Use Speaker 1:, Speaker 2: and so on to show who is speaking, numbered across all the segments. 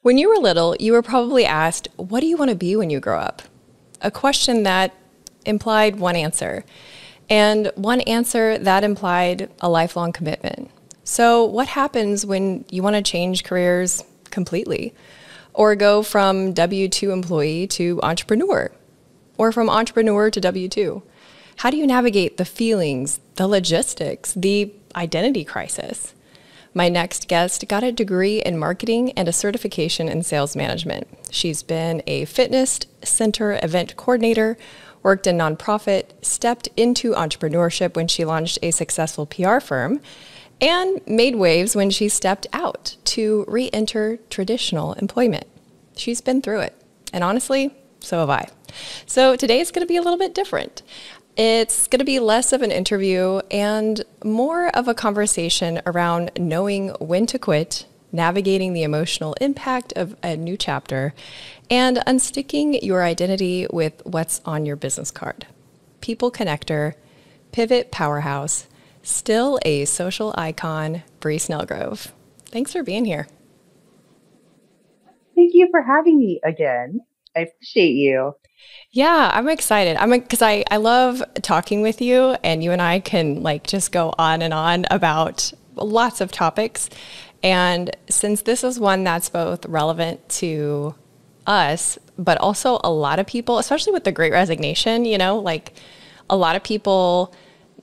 Speaker 1: When you were little, you were probably asked, "What do you want to be when you grow up?" A question that implied one answer, and one answer that implied a lifelong commitment. So, what happens when you want to change careers completely? Or go from W 2 employee to entrepreneur? Or from entrepreneur to W 2? How do you navigate the feelings, the logistics, the identity crisis? My next guest got a degree in marketing and a certification in sales management. She's been a fitness center event coordinator, worked in nonprofit, stepped into entrepreneurship when she launched a successful PR firm, and made waves when she stepped out to re-enter traditional employment. She's been through it. And honestly, so have I. So today is going to be a little bit different. It's going to be less of an interview and more of a conversation around knowing when to quit, navigating the emotional impact of a new chapter, and unsticking your identity with what's on your business card. People connector, pivot powerhouse, still a social icon, Bri Snellgrove. Thanks for being here.
Speaker 2: Thank you for having me again. I appreciate you.
Speaker 1: Yeah, I'm excited. Because I love talking with you, and you and I can like just go on and on about lots of topics. And since this is one that's both relevant to us, but also a lot of people, especially with the Great Resignation, like a lot of people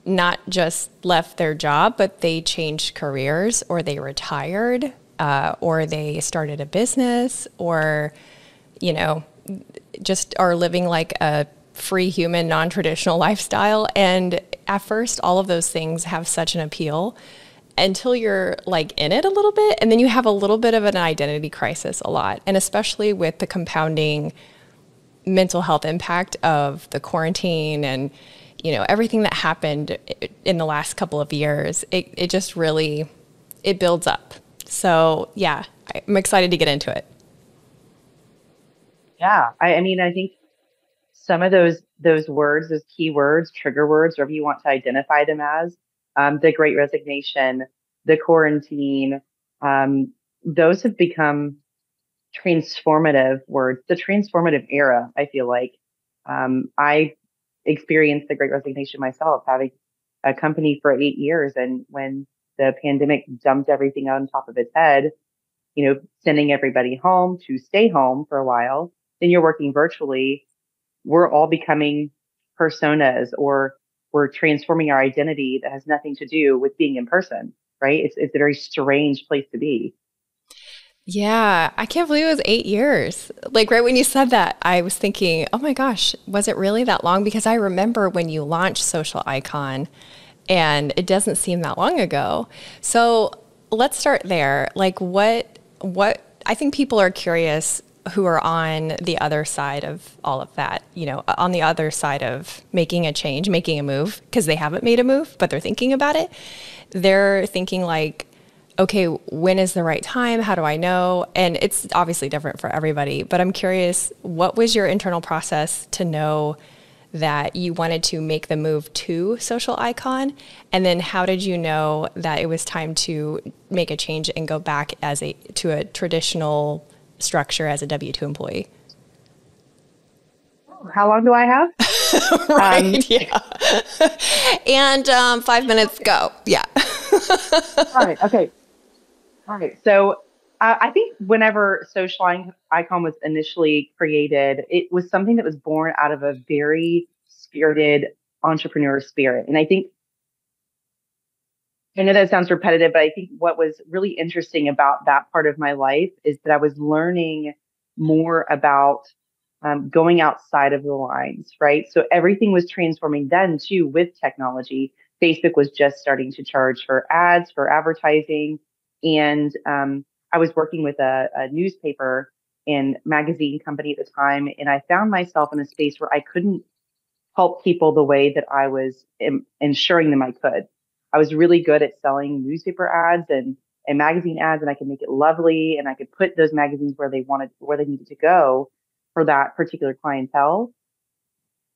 Speaker 1: not just left their job, but they changed careers or they retired or they started a business or, you know, just are living like a free human, non-traditional lifestyle. And at first, all of those things have such an appeal until you're like in it a little bit. And then you have a little bit of an identity crisis a lot. And especially with the compounding mental health impact of the quarantine and, everything that happened in the last couple of years, it just really, it builds up. So yeah, I'm excited to get into it.
Speaker 2: Yeah. I mean, I think some of those words, those key words, trigger words, whatever you want to identify them as, the Great Resignation, the quarantine, those have become transformative words, the transformative era, I feel like. I experienced the Great Resignation myself, having a company for 8 years. And when the pandemic dumped everything on top of its head, sending everybody home to stay home for a while, then you're working virtually. We're all becoming personas, or we're transforming our identity that has nothing to do with being in person, right? It's a very strange place to be.
Speaker 1: Yeah, I can't believe it was 8 years. Like right when you said that, I was thinking, oh my gosh, was it really that long? Because I remember when you launched Social Icon and it doesn't seem that long ago. So let's start there. Like what I think people are curious who are on the other side of all of that, on the other side of making a change, making a move, because they haven't made a move, but they're thinking about it. They're thinking like, okay, when is the right time? How do I know? And it's obviously different for everybody, but I'm curious, what was your internal process to know that you wanted to make the move to Social Icon? And then how did you know that it was time to make a change and go back to a traditional structure as a W-2 employee?
Speaker 2: How long do I have?
Speaker 1: Right, yeah. And 5 minutes, go. Yeah.
Speaker 2: All right. Okay. All right. So I think whenever Icon was initially created, it was something that was born out of a very spirited entrepreneur spirit. And I know that sounds repetitive, but I think what was really interesting about that part of my life is that I was learning more about going outside of the lines, right? So everything was transforming then too with technology. Facebook was just starting to charge for ads, for advertising. And I was working with a newspaper and magazine company at the time. And I found myself in a space where I couldn't help people the way that I was ensuring them I could. I was really good at selling newspaper ads and magazine ads, and I could make it lovely, and I could put those magazines where they needed to go for that particular clientele.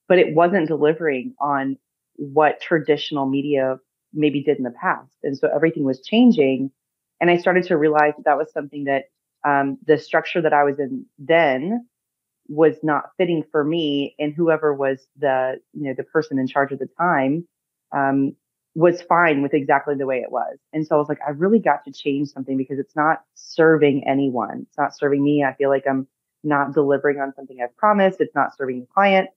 Speaker 2: But it wasn't delivering on what traditional media maybe did in the past. And so everything was changing. And I started to realize that was something that the structure that I was in then was not fitting for me, and whoever was the person in charge at the time um, was fine with exactly the way it was. And so I was like, I really got to change something because it's not serving anyone. It's not serving me. I feel like I'm not delivering on something I've promised. It's not serving the client.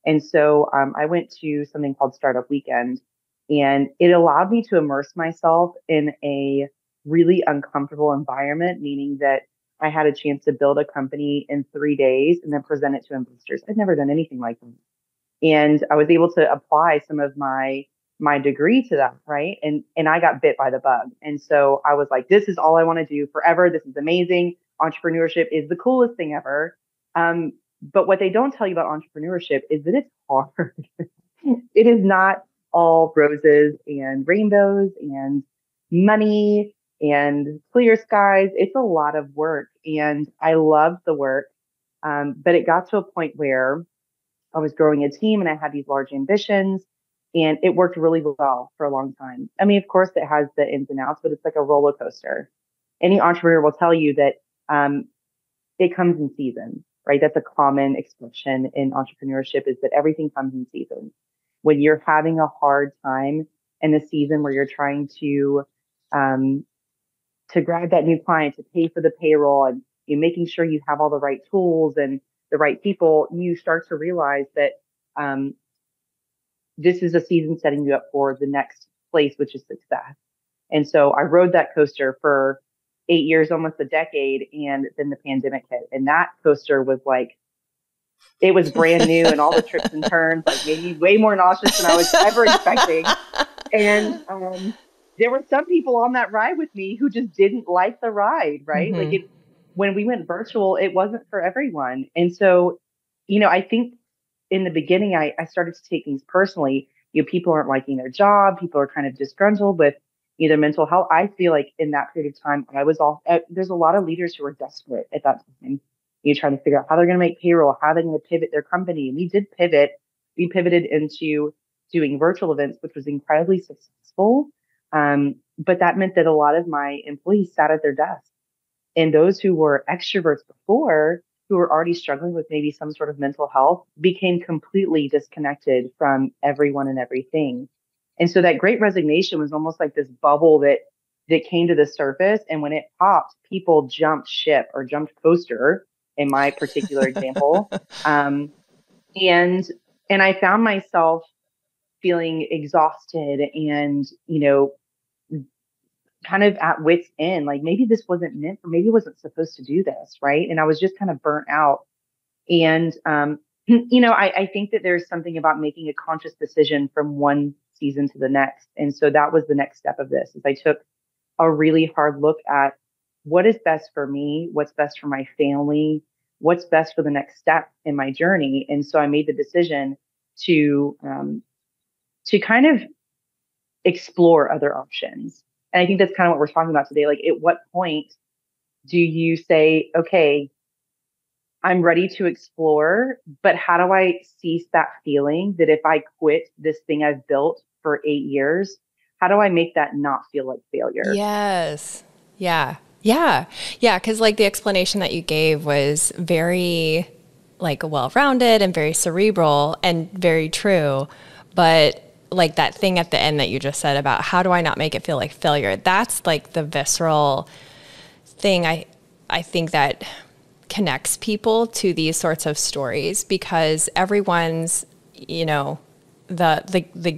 Speaker 2: And so I went to something called Startup Weekend, and it allowed me to immerse myself in a really uncomfortable environment, meaning that I had a chance to build a company in 3 days and then present it to investors. I'd never done anything like that. And I was able to apply some of my degree to that, right? And I got bit by the bug. And so I was like, this is all I want to do forever. This is amazing. Entrepreneurship is the coolest thing ever. But what they don't tell you about entrepreneurship is that it's hard. It is not all roses and rainbows and money and clear skies. It's a lot of work, and I loved the work. But it got to a point where I was growing a team and I had these large ambitions, and it worked really well for a long time. I mean, of course, it has the ins and outs, but it's like a roller coaster. Any entrepreneur will tell you that it comes in season, right? That's a common expression in entrepreneurship, is that everything comes in season. When you're having a hard time in the season where you're trying um, to grab that new client, to pay for the payroll, and you're making sure you have all the right tools and the right people, you start to realize that um, this is a season setting you up for the next place, which is success. And so I rode that coaster for 8 years, almost a decade. And then the pandemic hit. And that coaster was like, it was brand new, and all the trips and turns like made me way more nauseous than I was ever expecting. And there were some people on that ride with me who just didn't like the ride, right? Like
Speaker 1: Mm-hmm.
Speaker 2: when we went virtual, it wasn't for everyone. And so, I think in the beginning, I started to take things personally. People aren't liking their job. People are kind of disgruntled with either mental health. I feel like in that period of time, there's a lot of leaders who are desperate at that time. You're trying to figure out how they're going to make payroll, how they're going to pivot their company. And we did pivot. We pivoted into doing virtual events, which was incredibly successful. But that meant that a lot of my employees sat at their desks, and those who were extroverts before, who were already struggling with maybe some sort of mental health, became completely disconnected from everyone and everything. And so that great resignation was almost like this bubble that came to the surface. And when it popped, people jumped ship or jumped coaster in my particular example. Um, and and I found myself feeling exhausted and, kind of at wit's end, like maybe this wasn't meant for, maybe I wasn't supposed to do this, right? And I was just kind of burnt out. And I think that there's something about making a conscious decision from one season to the next. And so that was the next step of this, is I took a really hard look at what is best for me, what's best for my family, what's best for the next step in my journey. And so I made the decision to kind of explore other options. And I think that's kind of what we're talking about today. Like, at what point do you say, okay, I'm ready to explore, but how do I cease that feeling that if I quit this thing I've built for 8 years, how do I make that not feel like failure?
Speaker 1: Yes. Yeah. Yeah. Yeah. Cause like the explanation that you gave was very like well-rounded and very cerebral and very true. But like that thing at the end that you just said about how do I not make it feel like failure? That's like the visceral thing I think that connects people to these sorts of stories, because everyone's, the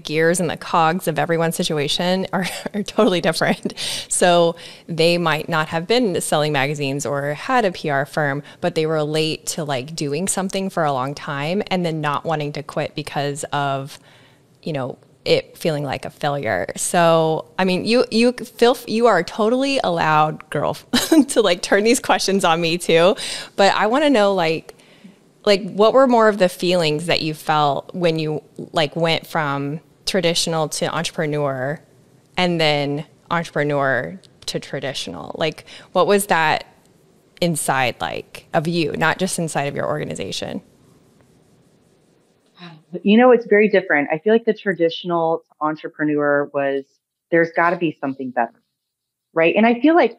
Speaker 1: gears and the cogs of everyone's situation are totally different. So they might not have been selling magazines or had a PR firm, but they relate to like doing something for a long time and then not wanting to quit because of, it feeling like a failure. So, I mean, you are totally allowed, girl, to like turn these questions on me too. But I want to know like what were more of the feelings that you felt when you like went from traditional to entrepreneur and then entrepreneur to traditional? Like, what was that inside like of you, not just inside of your organization?
Speaker 2: It's very different. I feel like the traditional entrepreneur was, there's got to be something better, right? And I feel like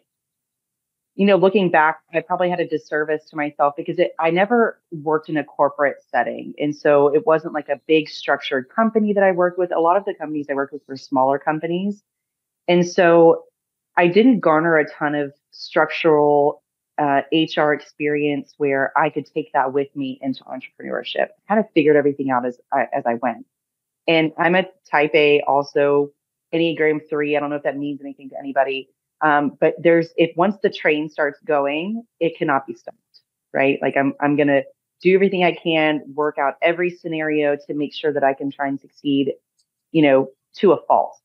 Speaker 2: looking back, I probably had a disservice to myself because I never worked in a corporate setting. And so it wasn't like a big structured company that I worked with. A lot of the companies I worked with were smaller companies. And so I didn't garner a ton of structural HR experience where I could take that with me into entrepreneurship. I kind of figured everything out as I went. And I'm a type A, also Enneagram 3. I don't know if that means anything to anybody. But if once the train starts going, it cannot be stopped, right? Like I'm going to do everything I can, work out every scenario to make sure that I can try and succeed, to a fault.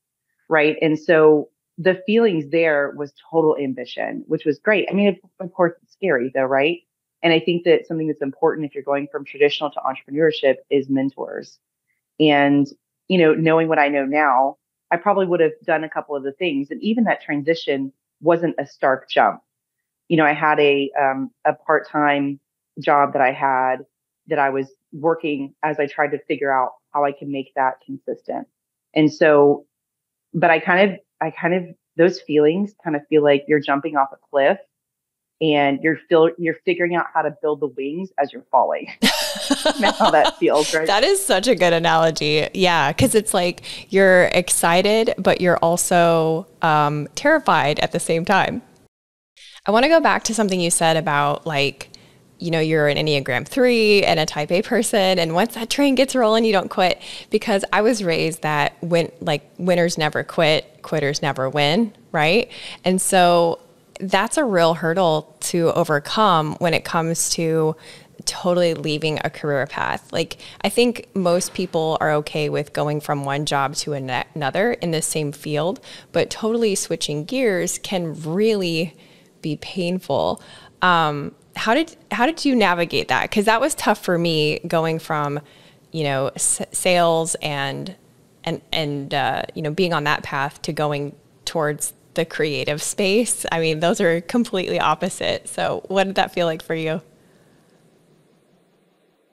Speaker 2: Right. And so the feelings there was total ambition, which was great. I mean, of course, it's scary though, right? And I think that something that's important if you're going from traditional to entrepreneurship is mentors. And, knowing what I know now, I probably would have done a couple of the things. And even that transition wasn't a stark jump. I had a part-time job that I was working as I tried to figure out how I can make that consistent. And so, but those feelings kind of feel like you're jumping off a cliff and you're figuring out how to build the wings as you're falling. That's how that feels, right?
Speaker 1: That is such a good analogy. Yeah, because it's like you're excited, but you're also terrified at the same time. I want to go back to something you said about like, you're an Enneagram 3 and a type A person. And once that train gets rolling, you don't quit. Because I was raised that winners never quit, quitters never win, right? And so that's a real hurdle to overcome when it comes to totally leaving a career path. Like, I think most people are okay with going from one job to another in the same field, but totally switching gears can really be painful. How did you navigate that? Because that was tough for me, going from, sales and being on that path to going towards the creative space. I mean, those are completely opposite. So what did that feel like for you?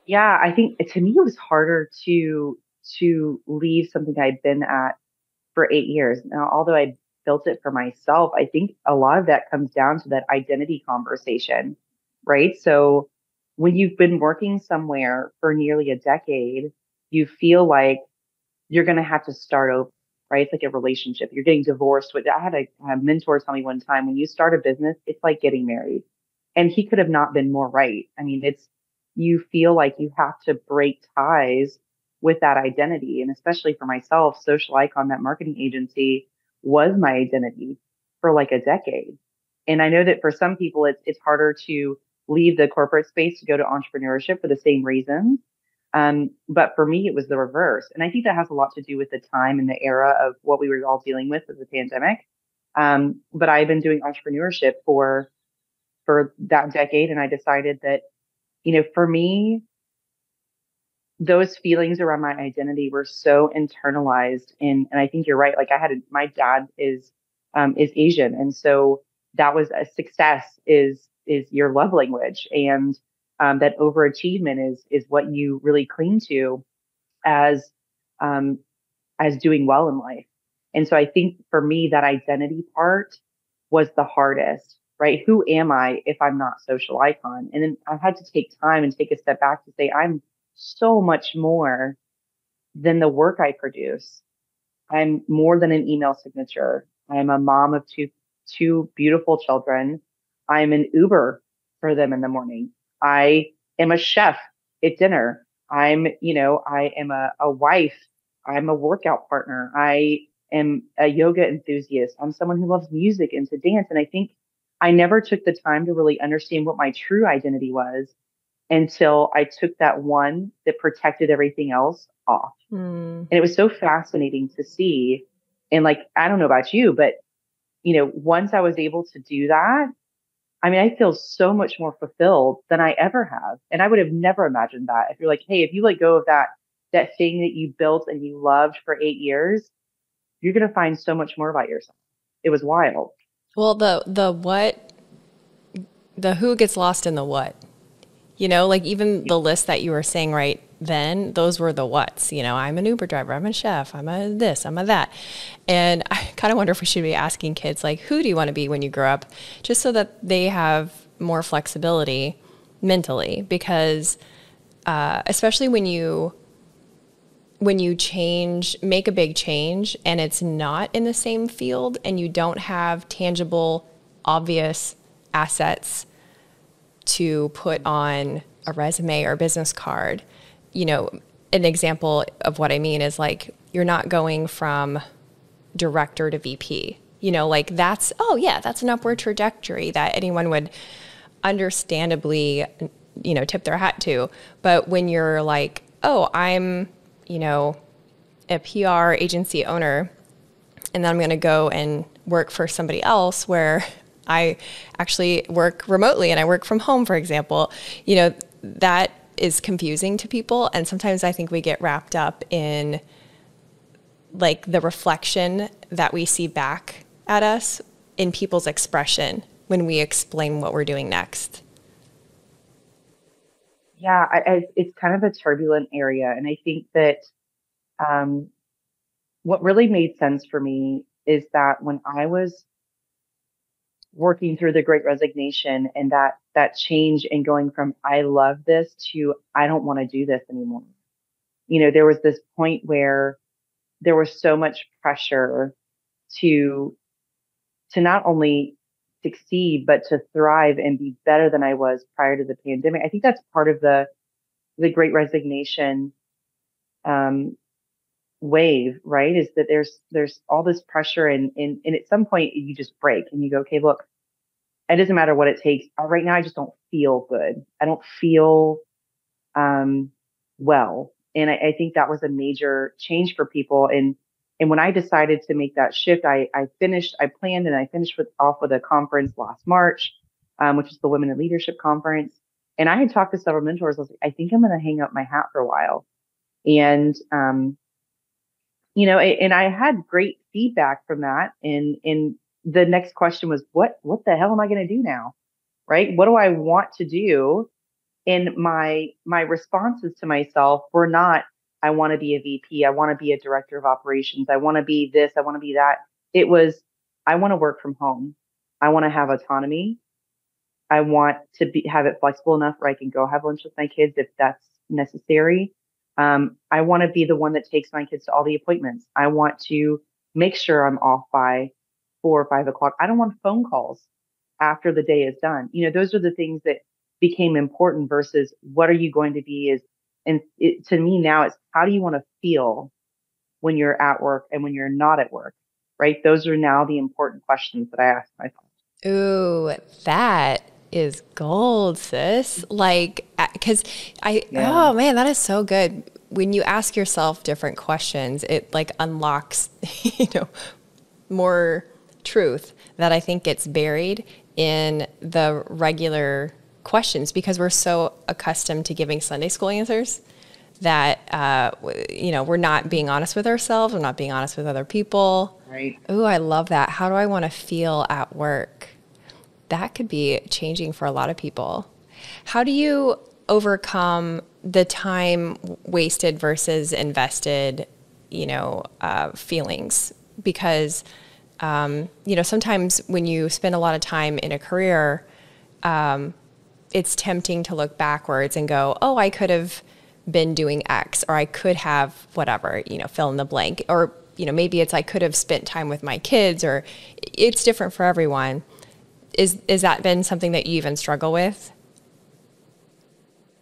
Speaker 2: Yeah, I think to me it was harder to leave something I'd been at for 8 years. Now, although I built it for myself, I think a lot of that comes down to that identity conversation, right? So when you've been working somewhere for nearly a decade, you feel like you're going to have to start over, right? It's like a relationship. You're getting divorced. I had a mentor tell me one time, when you start a business, it's like getting married. And he could have not been more right. I mean, you feel like you have to break ties with that identity. And especially for myself, Social Icon, that marketing agency, was my identity for like a decade. And I know that for some people, it's harder to leave the corporate space to go to entrepreneurship for the same reasons. But for me, it was the reverse. And I think that has a lot to do with the time and the era of what we were all dealing with as a pandemic. But I've been doing entrepreneurship for that decade. And I decided that, for me, those feelings around my identity were so internalized. And I think you're right. Like my dad is Asian. And so that was a success is your love language. And that overachievement is what you really cling to as, um, as doing well in life. And so I think for me, that identity part was the hardest, right? Who am I if I'm not Social Icon? And then I had to take time and take a step back to say, I'm so much more than the work I produce. I'm more than an email signature. I'm a mom of two beautiful children. I'm an Uber for them in the morning. I am a chef at dinner. I am a wife. I'm a workout partner. I am a yoga enthusiast. I'm someone who loves music and to dance. And I think I never took the time to really understand what my true identity was until I took that one that protected everything else off. And it was so fascinating to see. And like, I don't know about you, but once I was able to do that, I mean, I feel so much more fulfilled than I ever have. And I would have never imagined that. If you're like, hey, if you let go of that thing that you built and you loved for 8 years, you're going to find so much more about yourself. It was wild.
Speaker 1: Well, the who gets lost in the what, like even the list that you were saying right then, those were the what's. You know, I'm an Uber driver, I'm a chef, I'm a this, I'm a that. And I kind of wonder if we should be asking kids, like, who do you want to be when you grow up? Just so that they have more flexibility mentally, because especially when you make a big change and it's not in the same field and you don't have tangible, obvious assets to put on a resume or a business card. You know, an example of what I mean is like, you're not going from director to VP, you know, like that's an upward trajectory that anyone would understandably, you know, tip their hat to. But when you're like, oh, I'm, you know, a PR agency owner, and then I'm going to go and work for somebody else where I actually work remotely and I work from home, for example, you know, that is confusing to people. And sometimes I think we get wrapped up in like the reflection that we see back at us in people's expression when we explain what we're doing next.
Speaker 2: Yeah, it's kind of a turbulent area. And I think that what really made sense for me is that when I was working through the Great Resignation and that change and going from I love this to I don't want to do this anymore. You know, there was this point where there was so much pressure to not only succeed but to thrive and be better than I was prior to the pandemic. I think that's part of the Great Resignation wave, right? Is that there's all this pressure and at some point you just break and you go, okay, look, it doesn't matter what it takes. Right now, I just don't feel good. I don't feel well. And I think that was a major change for people. And when I decided to make that shift, I planned and I finished off with a conference last March, which is the Women in Leadership Conference. And I had talked to several mentors. I was like, I think I'm going to hang up my hat for a while. And, you know, and I had great feedback from that. And the next question was, what the hell am I going to do now? Right? What do I want to do? And my responses to myself were not, I want to be a VP. I want to be a director of operations. I want to be this. I want to be that. It was, I want to work from home. I want to have autonomy. I want to have it flexible enough where I can go have lunch with my kids if that's necessary. I want to be the one that takes my kids to all the appointments. I want to make sure I'm off by 4 or 5 o'clock. I don't want phone calls after the day is done. You know, those are the things that became important versus what are you going to be to me now it's how do you want to feel when you're at work and when you're not at work, right? Those are now the important questions that I ask myself.
Speaker 1: Ooh, that is gold, sis. Like, because oh man, that is so good. When you ask yourself different questions, it like unlocks, you know, more truth that I think gets buried in the regular questions because we're so accustomed to giving Sunday school answers that, you know, we're not being honest with ourselves. We're not being honest with other people.
Speaker 2: Right.
Speaker 1: Ooh, I love that. How do I want to feel at work? That could be changing for a lot of people. How do you overcome the time wasted versus invested, you know, feelings? Because, you know, sometimes when you spend a lot of time in a career, it's tempting to look backwards and go, oh, I could have been doing X, or I could have whatever, you know, fill in the blank. Or, you know, maybe it's I could have spent time with my kids, or it's different for everyone. Is that been something that you even struggle with?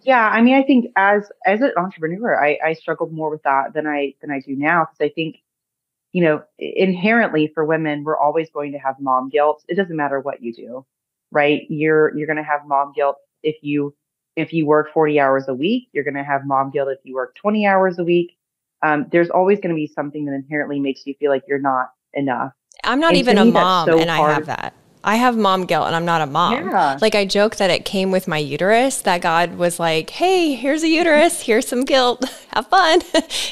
Speaker 2: Yeah, I mean, I think as an entrepreneur, I struggled more with that than I do now because I think, you know, inherently for women, we're always going to have mom guilt. It doesn't matter what you do, right? You're going to have mom guilt if you work 40 hours a week. You're going to have mom guilt if you work 20 hours a week. There's always going to be something that inherently makes you feel like you're not enough.
Speaker 1: I'm not even a mom, and I have that. I have mom guilt and I'm not a mom.
Speaker 2: Yeah.
Speaker 1: Like I joke that it came with my uterus, that God was like, hey, here's a uterus, here's some guilt, have fun.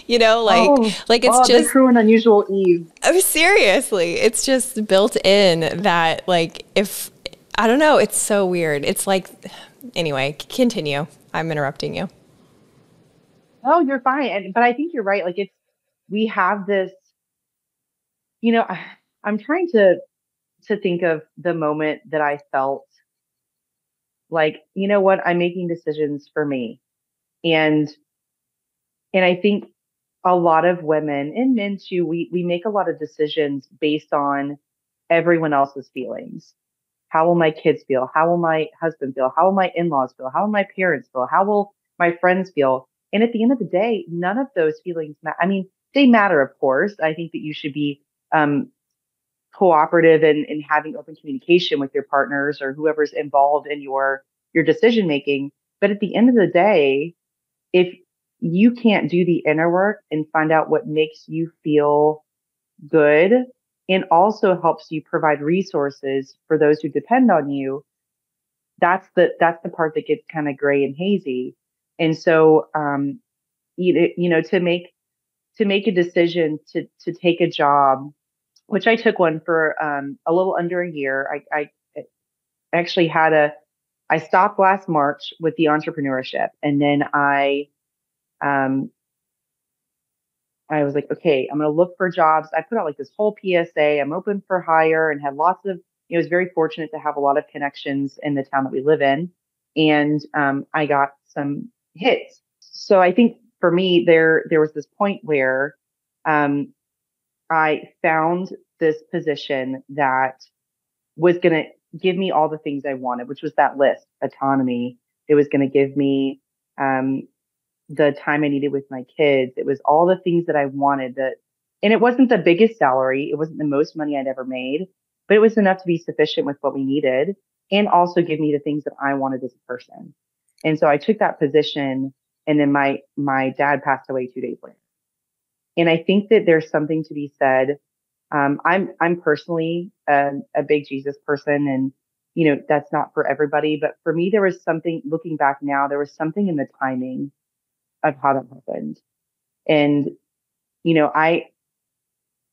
Speaker 1: You know, like it's just
Speaker 2: Cruel and Unusual Eve.
Speaker 1: Oh, seriously, it's just built in that like if, I don't know, it's so weird. It's like, anyway, continue. I'm interrupting you.
Speaker 2: Oh, you're fine. But I think you're right. Like we have this, you know, I'm trying to think of the moment that I felt like, you know what, I'm making decisions for me. And I think a lot of women and men too, we make a lot of decisions based on everyone else's feelings. How will my kids feel? How will my husband feel? How will my in-laws feel? How will my parents feel? How will my friends feel? And at the end of the day, none of those feelings matter. I mean, they matter, of course. I think that you should be um, cooperative and having open communication with your partners or whoever's involved in your decision making. But at the end of the day, if you can't do the inner work and find out what makes you feel good and also helps you provide resources for those who depend on you, that's the part that gets kind of gray and hazy. And so to make a decision to take a job, which I took one for a little under a year. I actually I stopped last March with the entrepreneurship, and then um, I was like, okay, I'm going to look for jobs. I put out like this whole PSA. I'm open for hire and had lots of, was very fortunate to have a lot of connections in the town that we live in. And I got some hits. So I think for me, there was this point where um, I found this position that was going to give me all the things I wanted, which was that list, autonomy. It was going to give me um, the time I needed with my kids. It was all the things that I wanted and it wasn't the biggest salary. It wasn't the most money I'd ever made, but it was enough to be sufficient with what we needed and also give me the things that I wanted as a person. And so I took that position, and then my dad passed away 2 days later. And I think that there's something to be said. I'm personally a big Jesus person, and that's not for everybody, but for me, there was something. Looking back now, there was something in the timing of how that happened. And,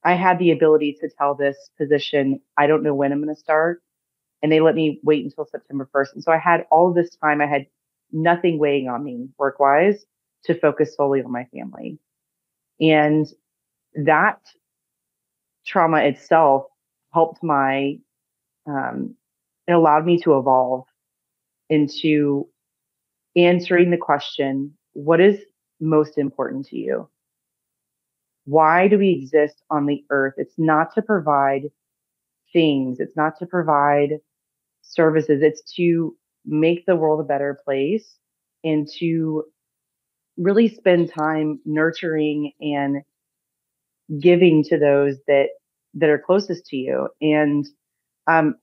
Speaker 2: I had the ability to tell this position, I don't know when I'm going to start. And they let me wait until September 1st. And so I had all of this time. I had nothing weighing on me work wise to focus solely on my family. And that trauma itself helped it allowed me to evolve into answering the question, what is most important to you? Why do we exist on the earth? It's not to provide things. It's not to provide services. It's to make the world a better place and to really spend time nurturing and giving to those that are closest to you. And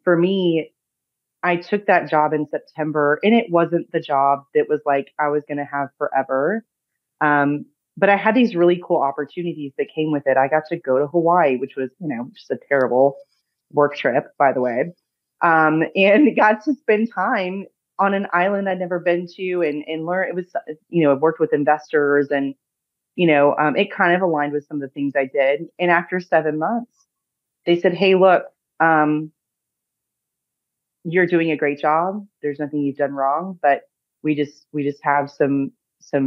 Speaker 2: for me, I took that job in September, and it wasn't the job that was like I was going to have forever. Um, but I had these really cool opportunities that came with it. I got to go to Hawaii, which was, just a terrible work trip, by the way. And got to spend time on an island I'd never been to and learn. It was, I worked with investors and, it kind of aligned with some of the things I did. And after 7 months, they said, hey, look, you're doing a great job. There's nothing you've done wrong, but we just have some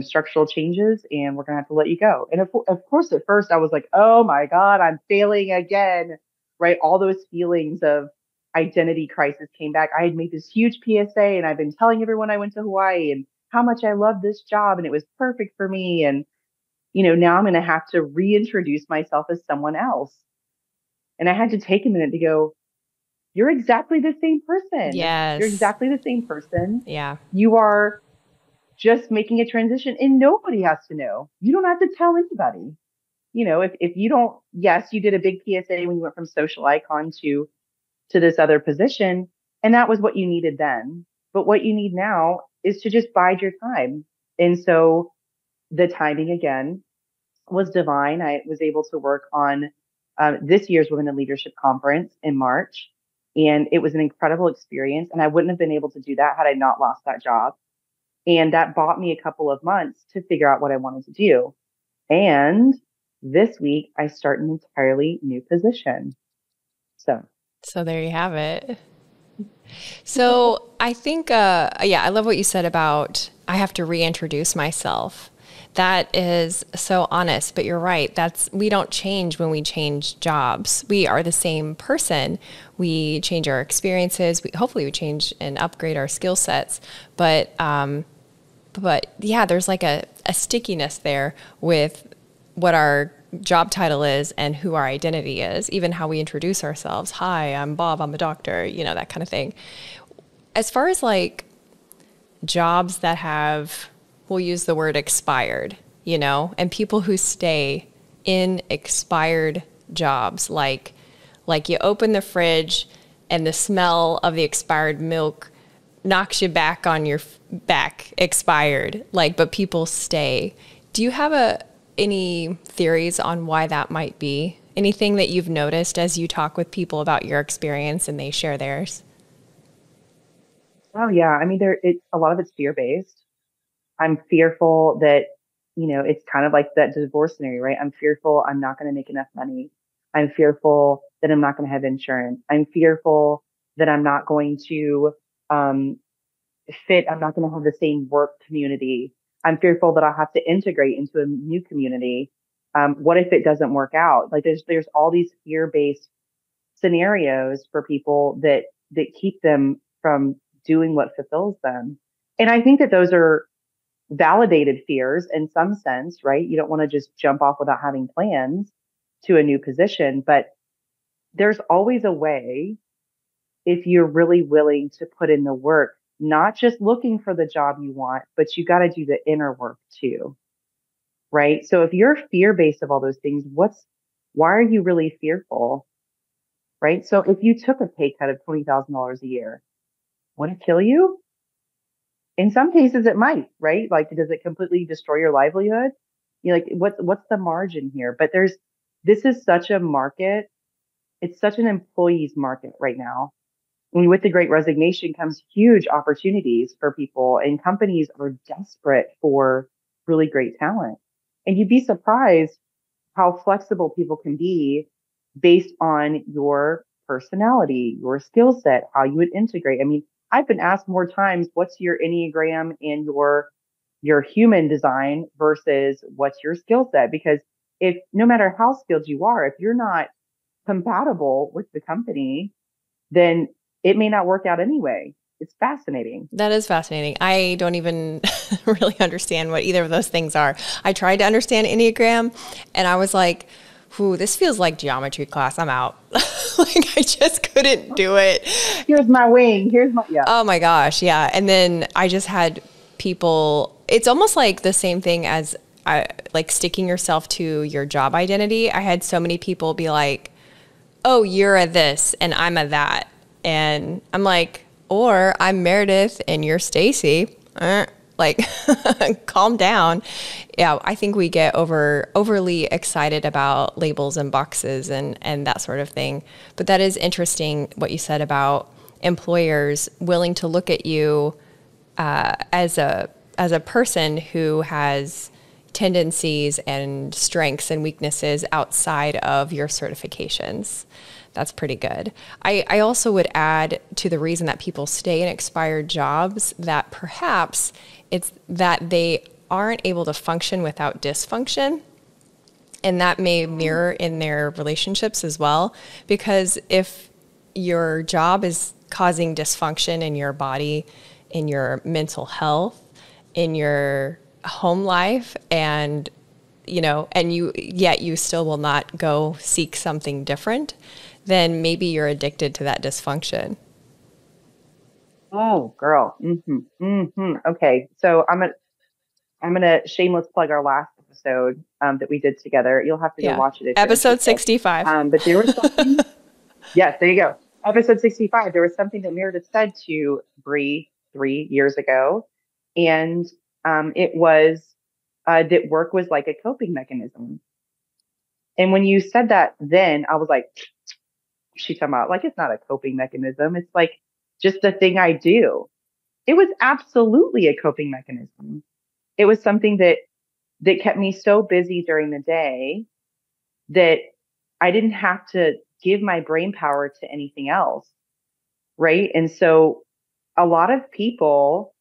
Speaker 2: structural changes, and we're going to have to let you go. And of course, at first I was like, oh my God, I'm failing again, right? All those feelings of identity crisis came back. I had made this huge PSA, and I've been telling everyone I went to Hawaii and how much I love this job, and it was perfect for me. And, now I'm going to have to reintroduce myself as someone else. And I had to take a minute to go, you're exactly the same person. You're
Speaker 1: Yes.
Speaker 2: exactly the same person.
Speaker 1: Yeah.
Speaker 2: You are just making a transition, and nobody has to know. You don't have to tell anybody. If you don't, yes, you did a big PSA when you went from social icon to this other position, and that was what you needed then. But what you need now is to just bide your time. And so the timing again was divine. I was able to work on this year's Women in Leadership Conference in March, and it was an incredible experience. And I wouldn't have been able to do that had I not lost that job. And that bought me a couple of months to figure out what I wanted to do. And this week, I start an entirely new position. So,
Speaker 1: So there you have it. So I think, yeah, I love what you said about I have to reintroduce myself That is so honest, but you're right. We don't change when we change jobs. We are the same person. We change our experiences. Hopefully we change and upgrade our skill sets. But yeah, there's like a stickiness there with what our job title is and who our identity is, even how we introduce ourselves. Hi, I'm Bob, I'm a doctor, that kind of thing. As far as like jobs that have, we'll use the word expired, and people who stay in expired jobs, like you open the fridge and the smell of the expired milk knocks you back on your back, expired, but people stay. Do you have any theories on why that might be? Anything that you've noticed as you talk with people about your experience and they share theirs?
Speaker 2: Oh yeah. I mean, a lot of it's fear based. I'm fearful that, it's kind of like that divorce scenario, right? I'm fearful I'm not going to make enough money. I'm fearful that I'm not going to have insurance. I'm fearful that I'm not going to, um, fit. I'm not going to have the same work community. I'm fearful that I'll have to integrate into a new community. What if it doesn't work out? Like there's all these fear-based scenarios for people that keep them from doing what fulfills them. And I think that those are validated fears in some sense, right? You don't want to just jump off without having plans to a new position, but there's always a way if you're really willing to put in the work, not just looking for the job you want, but you got to do the inner work too, right? So if you're fear based of all those things, why are you really fearful, right? So if you took a pay cut of $20,000 a year, would it kill you? In some cases it might, right? Like, does it completely destroy your livelihood? You're like, what's the margin here? But this is such a market. It's such an employee's market right now. I mean, with the great resignation comes huge opportunities for people, and companies are desperate for really great talent. And you'd be surprised how flexible people can be based on your personality, your skill set, how you would integrate. I mean, I've been asked more times, what's your Enneagram and your human design versus what's your skill set? Because if no matter how skilled you are, if you're not compatible with the company, then it may not work out anyway. It's fascinating.
Speaker 1: That is fascinating. I don't even really understand what either of those things are. I tried to understand Enneagram and I was like, "Ooh, this feels like geometry class. I'm out." Like I just couldn't do it.
Speaker 2: Here's my wing. Yeah.
Speaker 1: Oh my gosh, yeah. And then I just had people, it's almost like the same thing as like sticking yourself to your job identity. I had so many people be like, "Oh, you're a this and I'm a that." And I'm like, or I'm Meredith and you're Stacy. Like, calm down. Yeah, I think we get overly excited about labels and boxes and that sort of thing. But that is interesting what you said about employers willing to look at you as a person who has tendencies and strengths and weaknesses outside of your certifications. That's pretty good. I also would add to the reason that people stay in expired jobs that perhaps it's that they aren't able to function without dysfunction. And that may mirror in their relationships as well. Because if your job is causing dysfunction in your body, in your mental health, in your home life, and yet you still will not go seek something different, then maybe you're addicted to that dysfunction.
Speaker 2: Oh, girl. Okay. So I'm gonna shameless plug our last episode that we did together. You'll have to go
Speaker 1: Yeah.
Speaker 2: watch it if you're
Speaker 1: Episode
Speaker 2: interested.
Speaker 1: 65.
Speaker 2: But there was something. Yes, there you go. Episode 65. There was something that Meredith said to Bri 3 years ago, and it was that work was like a coping mechanism. And when you said that, then I was like, she talking about like it's not a coping mechanism. It's like just the thing I do. It was absolutely a coping mechanism. It was something that kept me so busy during the day that I didn't have to give my brain power to anything else. Right. And so a lot of people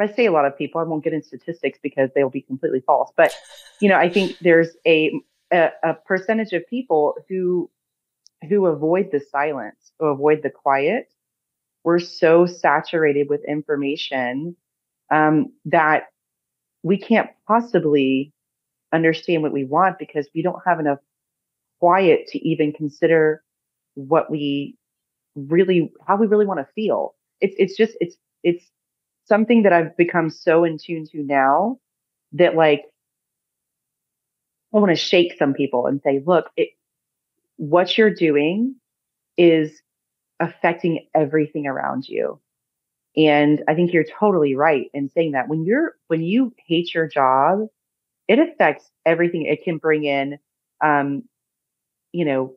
Speaker 2: I say a lot of people, I won't get into statistics because they'll be completely false, but I think there's a percentage of people who avoid the silence, who avoid the quiet. We're so saturated with information that we can't possibly understand what we want because we don't have enough quiet to even consider what how we really want to feel. It's something that I've become so in tune to now that like I want to shake some people and say, look, what you're doing is affecting everything around you. And I think you're totally right in saying that when you hate your job, it affects everything. It can bring in, um, you know,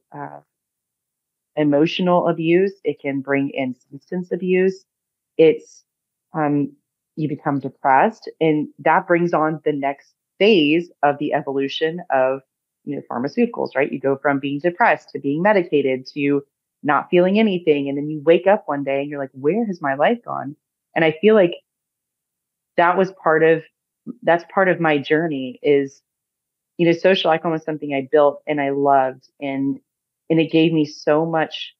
Speaker 2: emotional abuse. It can bring in substance abuse. It's, um, you become depressed, and that brings on the next phase of the evolution of, pharmaceuticals, right? You go from being depressed to being medicated to not feeling anything. And then you wake up one day and you're like, where has my life gone? And I feel like that was that's part of my journey is, social icon was something I built and I loved, and it gave me so much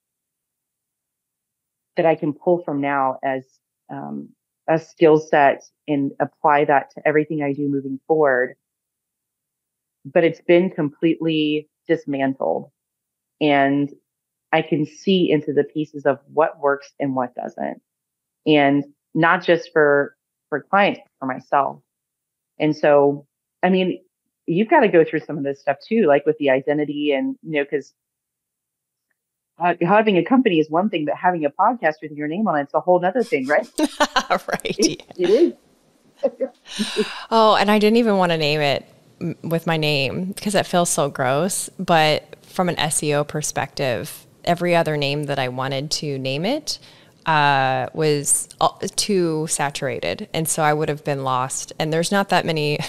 Speaker 2: that I can pull from now as a skill set and apply that to everything I do moving forward. But it's been completely dismantled, and I can see into the pieces of what works and what doesn't, and not just for clients, but for myself. And so, I mean, you've got to go through some of this stuff too, like with the identity and, because having a company is one thing, but having a podcast with your name on it's a whole nother thing, right?
Speaker 1: Right.
Speaker 2: It is.
Speaker 1: Oh, and I didn't even want to name it with my name because it feels so gross. But from an SEO perspective, every other name that I wanted to name it was too saturated. And so I would have been lost. And there's not that many.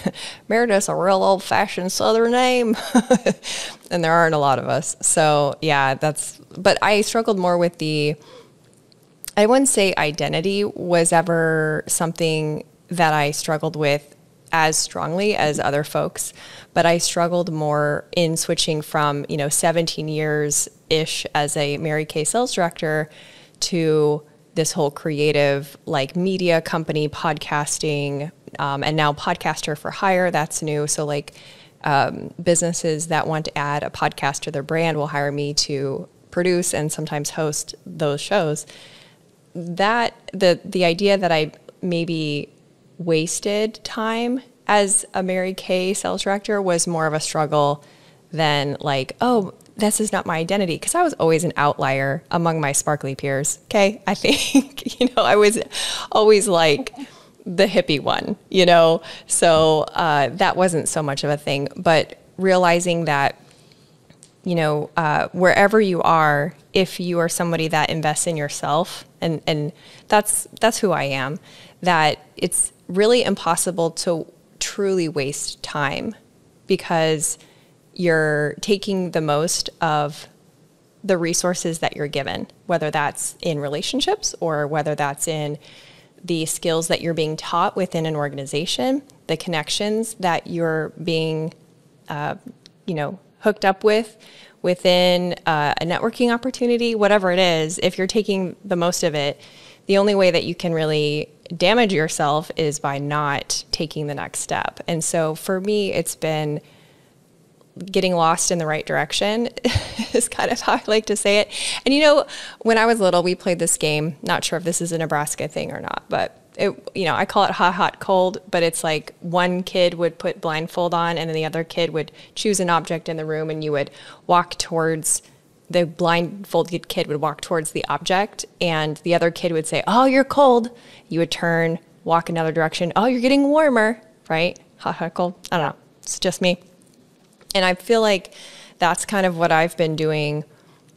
Speaker 1: Meredith's a real old fashioned Southern name. And there aren't a lot of us. So yeah, but I struggled more with I wouldn't say identity was ever something that I struggled with as strongly as other folks, but I struggled more in switching from, 17 years-ish as a Mary Kay sales director to this whole creative, like media company, podcasting, and now podcaster for hire. That's new. So like businesses that want to add a podcast to their brand will hire me to produce and sometimes host those shows. That the idea that I maybe wasted time as a Mary Kay sales director was more of a struggle than like, oh, this is not my identity. Because I was always an outlier among my sparkly peers. Okay. I think, I was always like the hippie one, so that wasn't so much of a thing. But realizing that, wherever you are, if you are somebody that invests in yourself, and that's who I am, that it's really impossible to truly waste time because you're taking the most of the resources that you're given, whether that's in relationships or whether that's in the skills that you're being taught within an organization, the connections that you're being, hooked up within a networking opportunity, whatever it is. If you're taking the most of it, the only way that you can really damage yourself is by not taking the next step. And so for me, it's been getting lost in the right direction is kind of how I like to say it. And when I was little, we played this game, not sure if this is a Nebraska thing or not, but I call it hot, hot, cold, but it's like one kid would put blindfold on and then the other kid would choose an object in the room and you would walk towards the blindfolded kid would walk towards the object and the other kid would say, oh, you're cold. You would turn, walk another direction. Oh, you're getting warmer, right? Hot, hot, cold. I don't know. It's just me. And I feel like that's kind of what I've been doing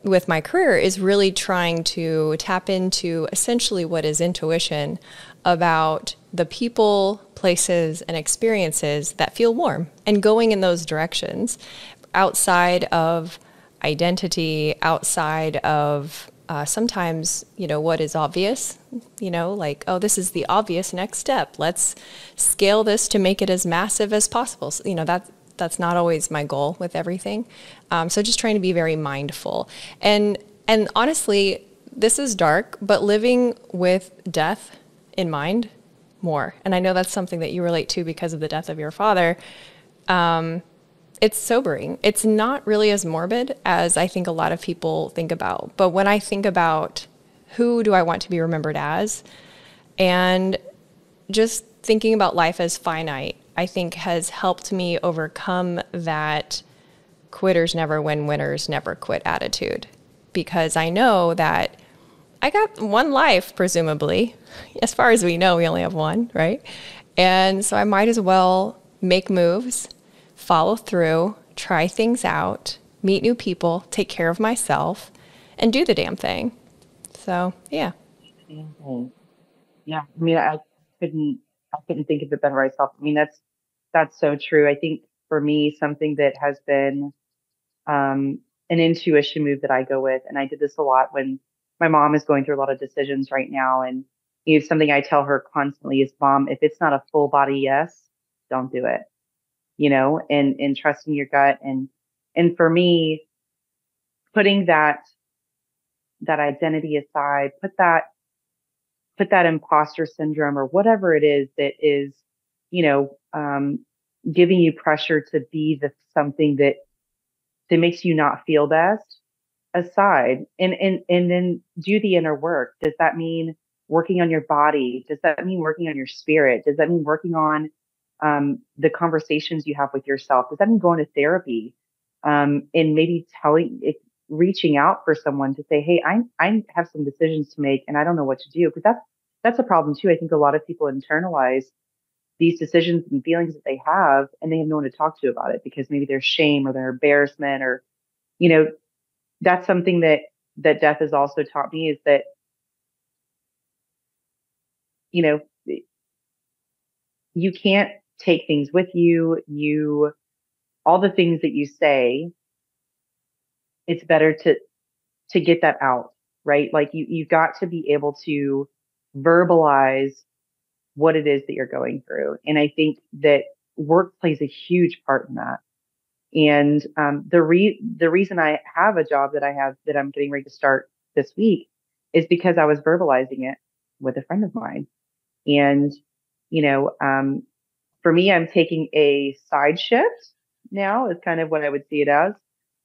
Speaker 1: with my career is really trying to tap into essentially what is intuition about the people, places, and experiences that feel warm and going in those directions outside of identity, outside of sometimes, what is obvious, like, oh, this is the obvious next step. Let's scale this to make it as massive as possible. So, that's not always my goal with everything. So just trying to be very mindful. And honestly, this is dark, but living with death in mind more. And I know that's something that you relate to because of the death of your father. It's sobering. It's not really as morbid as I think a lot of people think about. But when I think about who do I want to be remembered as, and just thinking about life as finite, I think has helped me overcome that quitters never win, winners never quit attitude. Because I know that I got one life, presumably. As far as we know, we only have one, right? And so I might as well make moves, follow through, try things out, meet new people, take care of myself, and do the damn thing. So, yeah.
Speaker 2: Mhm. Yeah. I mean, couldn't, I couldn't think of it better myself. I mean, that's so true. I think for me, something that has been, an intuition move that I go with, and I did this a lot when my mom is going through a lot of decisions right now. And something I tell her constantly is, Mom, if it's not a full body yes, don't do it. And trusting your gut. And for me, putting that identity aside, put that imposter syndrome or whatever it is that is, you know, um, giving you pressure to be the something that makes you not feel best aside, and then do the inner work. Does that mean working on your body? Does that mean working on your spirit? Does that mean working on the conversations you have with yourself? Does that mean going to therapy? And maybe reaching out for someone to say, hey, I have some decisions to make and I don't know what to do. Because that's a problem too. I think a lot of people internalize these decisions and feelings that they have, and they have no one to talk to about it because maybe there's shame or their embarrassment, or, you know, that's something that death has also taught me, is that, you know, you can't take things with you. All the things that you say, it's better to get that out, right? Like you've got to be able to verbalize what it is that you're going through. And I think that work plays a huge part in that. And the reason I have a job that I have that I'm getting ready to start this week is because I was verbalizing it with a friend of mine. And, you know, for me, I'm taking a side shift now, is kind of what I would see it as.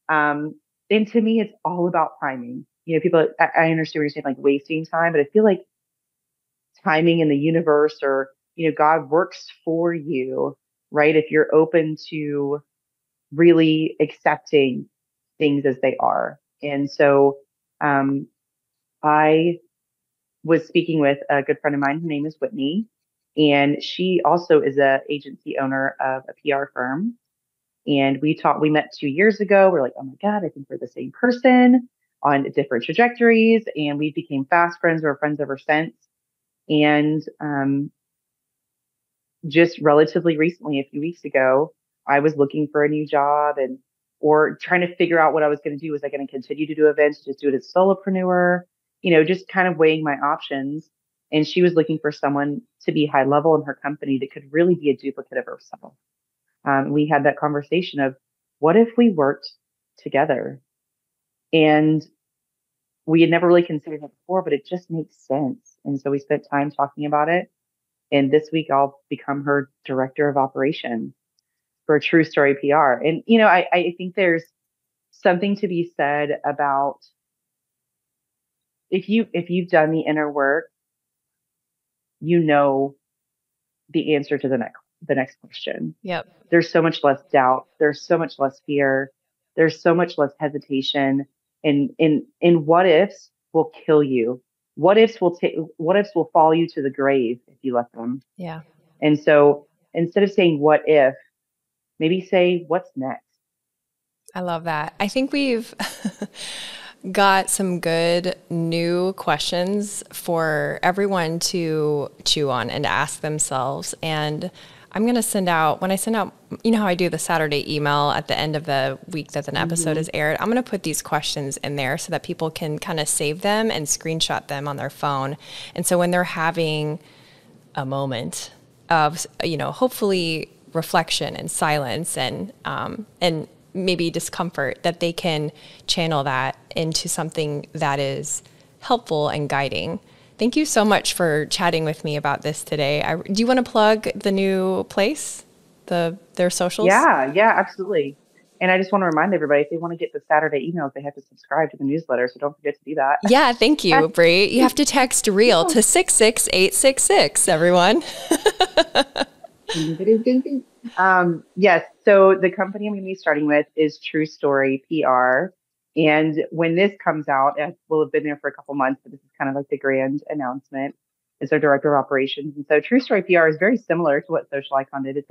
Speaker 2: Um, and to me, it's all about timing. People, I understand what you're saying, like wasting time, but I feel like timing in the universe, or, God works for you, right? If you're open to really accepting things as they are. And so, um, I was speaking with a good friend of mine. Her name is Whitney, and she also is a agency owner of a PR firm. And we met 2 years ago. We're like, oh my God, I think we're the same person on different trajectories. And we became fast friends. We're friends ever since. And just relatively recently, a few weeks ago, I was looking for a new job or trying to figure out what I was going to do. Was I going to continue to do events, just do it as solopreneur? Just kind of weighing my options. And she was looking for someone to be high level in her company that could really be a duplicate of herself. We had that conversation of, what if we worked together? And we had never really considered it before, but it just makes sense. And so we spent time talking about it. And this week I'll become her director of operations for True Story PR. And, I think there's something to be said about, if you've done the inner work, the answer to the next question.
Speaker 1: Yep.
Speaker 2: There's so much less doubt. There's so much less fear. There's so much less hesitation. And what ifs will kill you. What ifs will follow you to the grave if you let them.
Speaker 1: Yeah.
Speaker 2: And so instead of saying what if, maybe say what's next.
Speaker 1: I love that. I think we've got some good new questions for everyone to chew on and ask themselves. And I'm going to send out, when I send out, you know how I do the Saturday email at the end of the week that an episode is aired, I'm going to put these questions in there so that people can kind of save them and screenshot them on their phone. And so when they're having a moment of, hopefully reflection and silence and maybe discomfort, that they can channel that into something that is helpful and guiding. Thank you so much for chatting with me about this today. Do you want to plug the new place, their socials?
Speaker 2: Yeah, absolutely. And I just want to remind everybody, if they want to get the Saturday emails, they have to subscribe to the newsletter. So don't forget to do that.
Speaker 1: Yeah, thank you, Bri. You have to text REAL to 66866, everyone.
Speaker 2: Yes. So the company I'm going to be starting with is True Story PR. And when this comes out, it will have been there for a couple months, but this is kind of like the grand announcement. It's our director of operations. And so True Story PR is very similar to what Social Icon did.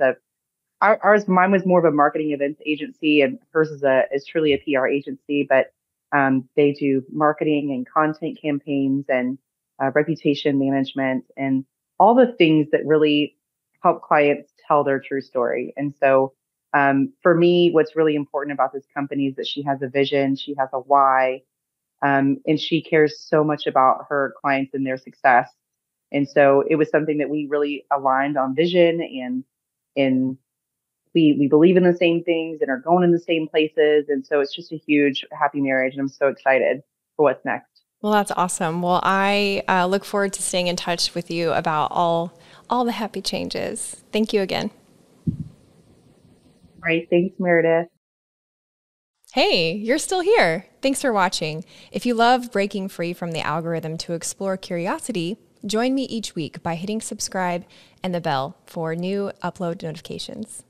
Speaker 2: Mine was more of a marketing events agency, and hers is truly a PR agency, but they do marketing and content campaigns and reputation management and all the things that really help clients tell their true story. And so for me, what's really important about this company is that she has a vision, she has a why, and she cares so much about her clients and their success. And so it was something that we really aligned on vision, and we believe in the same things and are going in the same places. And so it's just a huge happy marriage. And I'm so excited for what's next.
Speaker 1: Well, that's awesome. Well, I look forward to staying in touch with you about all the happy changes. Thank you again.
Speaker 2: All right. Thanks, Meredith.
Speaker 1: Hey, you're still here. Thanks for watching. If you love breaking free from the algorithm to explore curiosity, join me each week by hitting subscribe and the bell for new upload notifications.